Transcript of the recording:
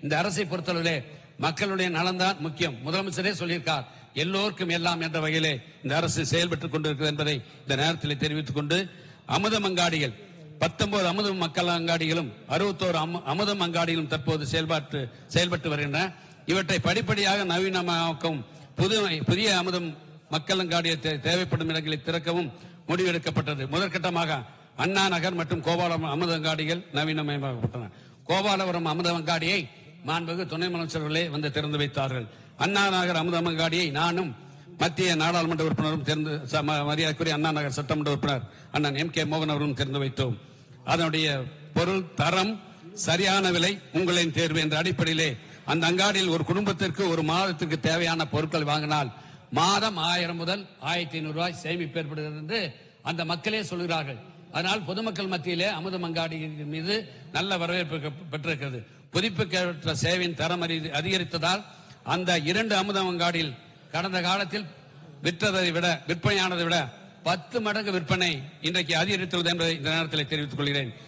இந்த அரசை பொறுத்தளவிலே மக்களுடைய நலன்தான் முக்கியம். முதலமைச்சரே சொல்லியிருக்கார், எல்லோருக்கும் எல்லாம் என்ற வகையிலே இந்த அரசு செயல்பட்டுக் கொண்டிருக்கிறது என்பதை இந்த நேரத்தில் தெரிவித்துக் கொண்டு, அமுதம் அங்காடிகள் 19 அமுதம் மக்கள் அங்காடிகளும் 61 அமுதம் அங்காடிகளும் தற்போது செயல்பட்டு வருகின்றன. இவற்றை படிப்படியாக நவீனமாக்கவும் புதிய அமுதம் மக்கள் அங்காடியை தேவைப்படும் இடங்களை திறக்கவும் முடிவெடுக்கப்பட்டது. முதற்கட்டமாக அண்ணா நகர் மற்றும் கோபாலபுரம் அமுத அங்காடிகள் நவீனமயமாக்கப்பட்டன. கோபாலபுரம் அமுத அங்காடியை மாண்புமிகு துணை முதலமைச்சர்களே வந்து திறந்து வைத்தார்கள். அண்ணா நகர் அமுத அங்காடியை நானும் மத்திய நாடாளுமன்ற உறுப்பினரும் மரியாதைக்குரிய அண்ணா நகர் சட்டமன்ற உறுப்பினர் அண்ணன் M.K. மோகன் அவர்களும் திறந்து வைத்தோம். அதனுடைய பொருள், தரம், சரியான விலை, உங்களின் தேர்வு என்ற அடிப்படையிலே அந்த அங்காடியில் ஒரு குடும்பத்திற்கு ஒரு மாதத்திற்கு தேவையான பொருட்கள் வாங்கினால் மாதம் 1000 முதல் 1500 ரூபாய் சேமிப்பு ஏற்படுகிறது என்று அந்த மக்களே சொல்கிறார்கள். அதனால் பொதுமக்கள் மத்தியிலே அமுதம் அங்காடி மீது நல்ல வரவேற்பு பெற்றிருக்கிறது. புதுப்பிக்கப்பட்ட சேவையின் தரம் அதிகரித்ததால் அந்த 2 அமுதம் அங்காடியில் கடந்த காலத்தில் விற்பனையானதை விட 10 மடங்கு விற்பனை இன்றைக்கு அதிகரித்துள்ளது என்பதை இந்த நேரத்தில் தெரிவித்துக் கொள்கிறேன்.